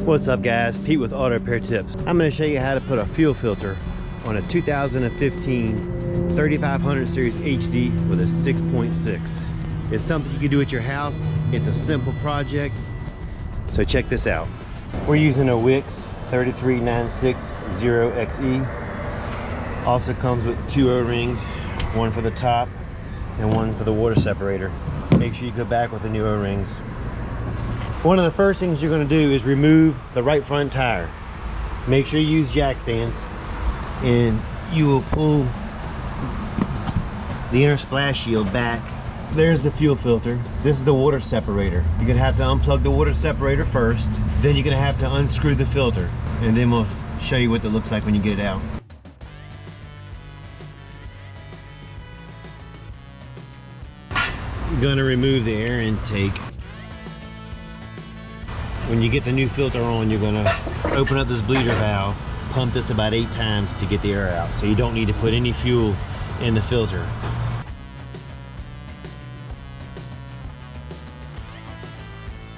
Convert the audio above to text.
What's up guys, Pete with Auto Repair Tips. I'm going to show you how to put a fuel filter on a 2015 3500 Series HD with a 6.6. It's something you can do at your house. It's a simple project. So check this out. We're using a Wix 33960XE. Also comes with two O-rings, one for the top and one for the water separator. Make sure you go back with the new O-rings. One of the first things you're going to do is remove the right front tire. Make sure you use jack stands, and you will pull the inner splash shield back. There's the fuel filter. This is the water separator. You're going to have to unplug the water separator first, then you're going to have to unscrew the filter, and then we'll show you what it looks like when you get it out. You're going to remove the air intake. When you get the new filter on, you're going to open up this bleeder valve, pump this about 8 times to get the air out, so you don't need to put any fuel in the filter.